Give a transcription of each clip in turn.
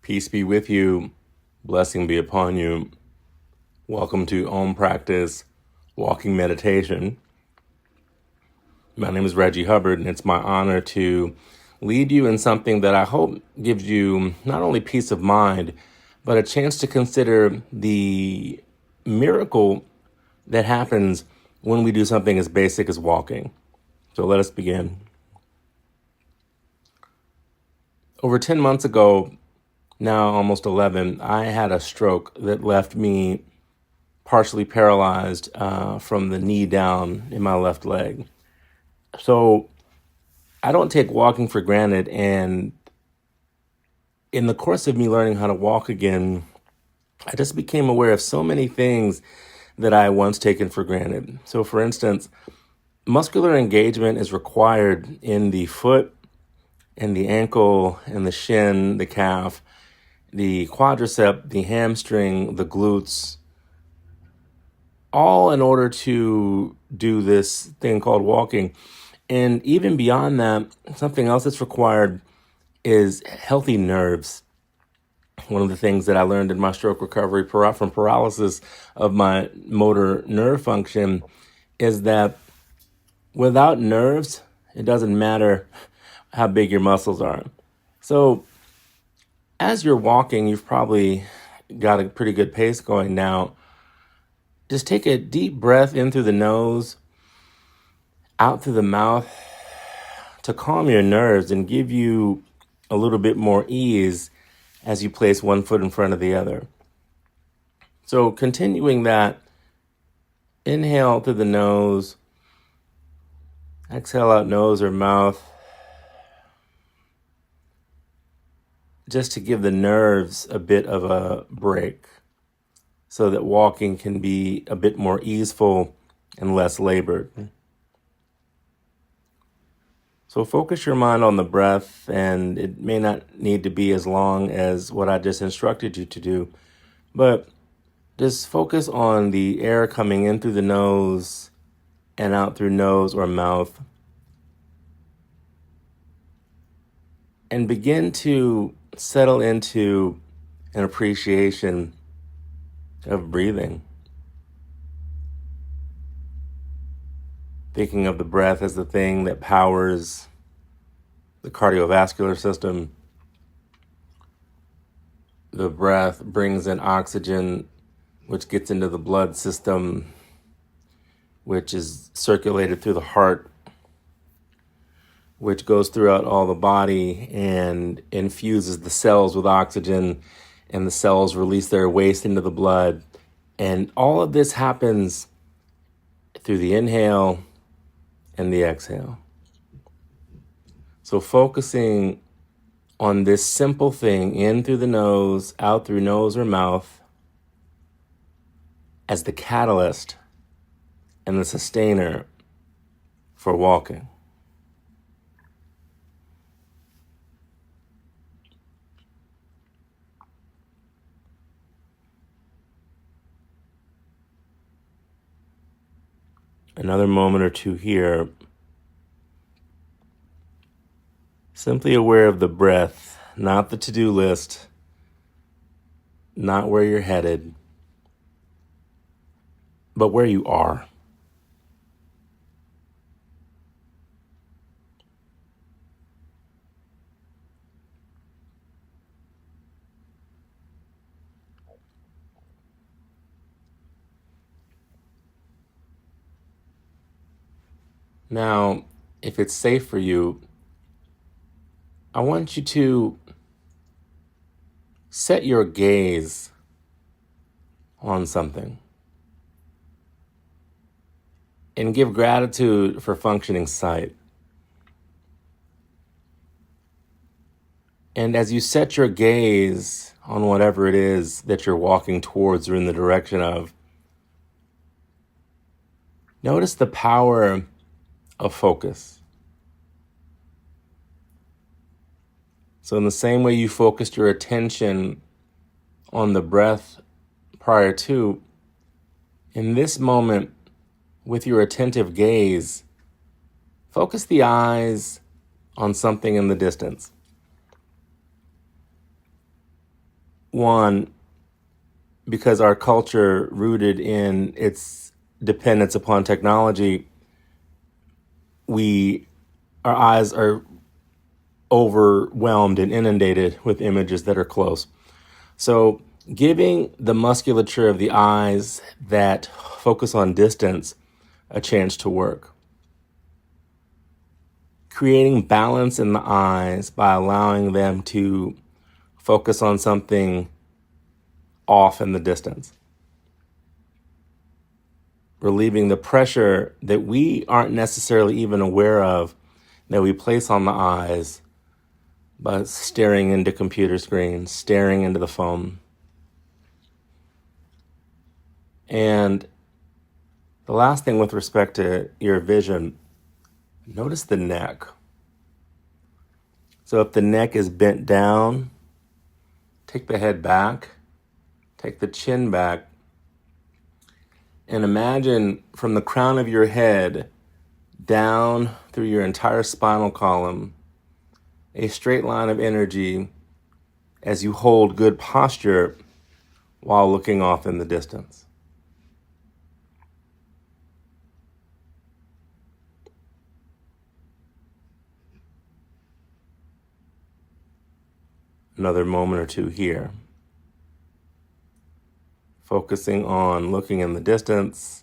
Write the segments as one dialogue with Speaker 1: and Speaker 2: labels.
Speaker 1: Peace be with you. Blessing be upon you. Welcome to Ompractice Walking Meditation. My name is Reggie Hubbard, and it's my honor to lead you in something that I hope gives you not only peace of mind, but a chance to consider the miracle that happens when we do something as basic as walking. So let us begin. Over 10 months ago, now almost 11, I had a stroke that left me partially paralyzed from the knee down in my left leg. So I don't take walking for granted, and in the course of me learning how to walk again, I just became aware of so many things that I once taken for granted. So for instance, muscular engagement is required in the foot and the ankle and the shin, the calf, the quadricep, the hamstring, the glutes, all in order to do this thing called walking. And even beyond that, something else that's required is healthy nerves. One of the things that I learned in my stroke recovery from paralysis of my motor nerve function is that without nerves, it doesn't matter how big your muscles are. So as you're walking, you've probably got a pretty good pace going now. Just take a deep breath in through the nose, out through the mouth to calm your nerves and give you a little bit more ease as you place one foot in front of the other. So continuing that, inhale through the nose, exhale out nose or mouth, just to give the nerves a bit of a break so that walking can be a bit more easeful and less labored. So focus your mind on the breath, and it may not need to be as long as what I just instructed you to do, but just focus on the air coming in through the nose and out through nose or mouth. And begin to settle into an appreciation of breathing. Thinking of the breath as the thing that powers the cardiovascular system. The breath brings in oxygen, which gets into the blood system, which is circulated through the heart, which goes throughout all the body and infuses the cells with oxygen, and the cells release their waste into the blood. And all of this happens through the inhale and the exhale. So focusing on this simple thing, in through the nose, out through nose or mouth, as the catalyst and the sustainer for walking. Another moment or two here. Simply aware of the breath, not the to-do list, not where you're headed, but where you are. Now, if it's safe for you, I want you to set your gaze on something and give gratitude for functioning sight. And as you set your gaze on whatever it is that you're walking towards or in the direction of, notice the power of focus. So in the same way you focused your attention on the breath prior to, in this moment, with your attentive gaze, focus the eyes on something in the distance. One, because our culture, rooted in its dependence upon technology, our eyes are overwhelmed and inundated with images that are close. So giving the musculature of the eyes that focus on distance a chance to work. Creating balance in the eyes by allowing them to focus on something off in the distance. Relieving the pressure that we aren't necessarily even aware of that we place on the eyes by staring into computer screens, staring into the phone. And the last thing with respect to your vision, notice the neck. So if the neck is bent down, take the head back, take the chin back, and imagine from the crown of your head down through your entire spinal column, a straight line of energy as you hold good posture while looking off in the distance. Another moment or two here. Focusing on looking in the distance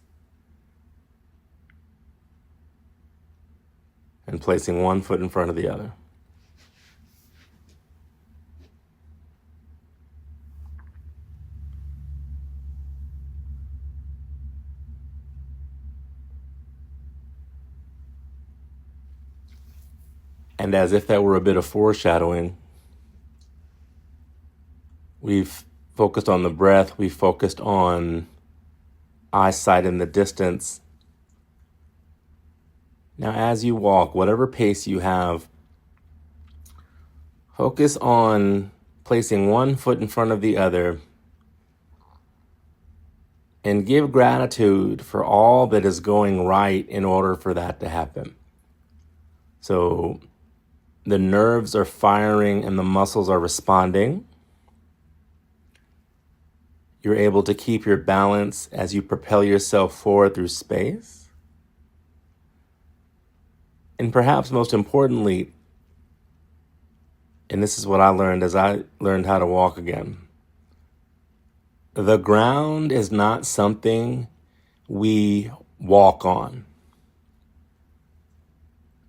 Speaker 1: and placing one foot in front of the other. And as if that were a bit of foreshadowing, we've focused on the breath, we've focused on eyesight in the distance. Now, as you walk, whatever pace you have, focus on placing one foot in front of the other and give gratitude for all that is going right in order for that to happen. So the nerves are firing and the muscles are responding. You're able to keep your balance as you propel yourself forward through space. And perhaps most importantly, and this is what I learned as I learned how to walk again, the ground is not something we walk on.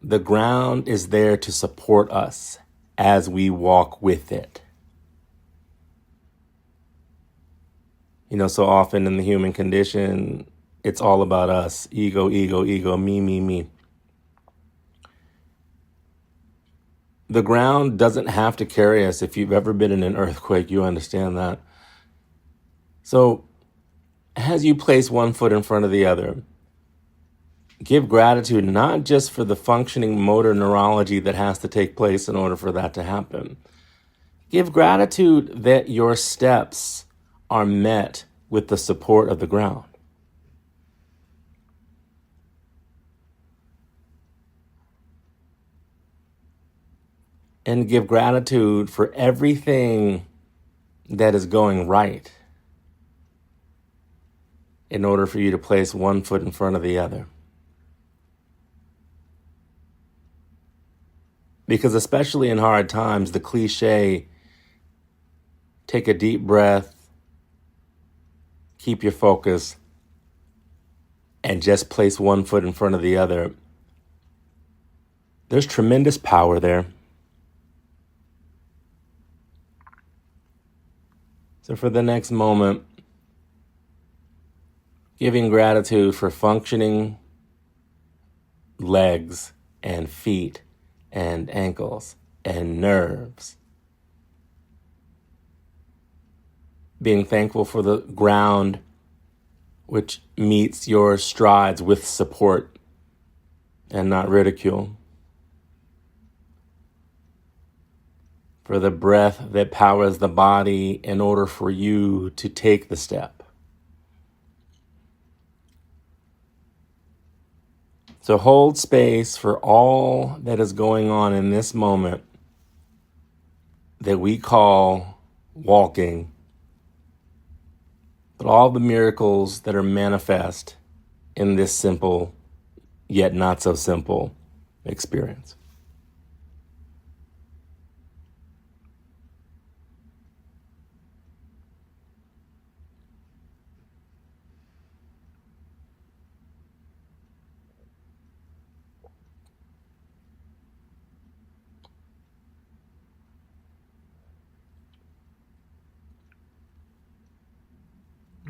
Speaker 1: The ground is there to support us as we walk with it. So often in the human condition, it's all about us. Ego, ego, ego, me, me, me. The ground doesn't have to carry us. If you've ever been in an earthquake, you understand that. So as you place one foot in front of the other, give gratitude not just for the functioning motor neurology that has to take place in order for that to happen. Give gratitude that your steps are met with the support of the ground. And give gratitude for everything that is going right in order for you to place one foot in front of the other. Because especially in hard times, the cliche, take a deep breath, keep your focus, and just place one foot in front of the other. There's tremendous power there. So for the next moment, giving gratitude for functioning legs and feet and ankles and nerves. Being thankful for the ground which meets your strides with support and not ridicule. For the breath that powers the body in order for you to take the step. So hold space for all that is going on in this moment that we call walking but all the miracles that are manifest in this simple yet not so simple experience.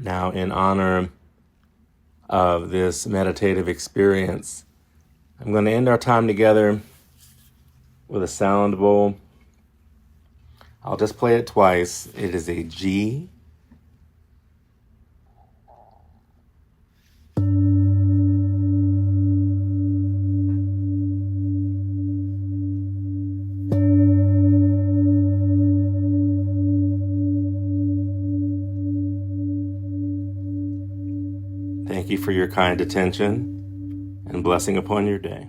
Speaker 1: Now, in honor of this meditative experience, I'm going to end our time together with a sound bowl. I'll just play it twice. It is a G. Thank you for your kind attention and blessing upon your day.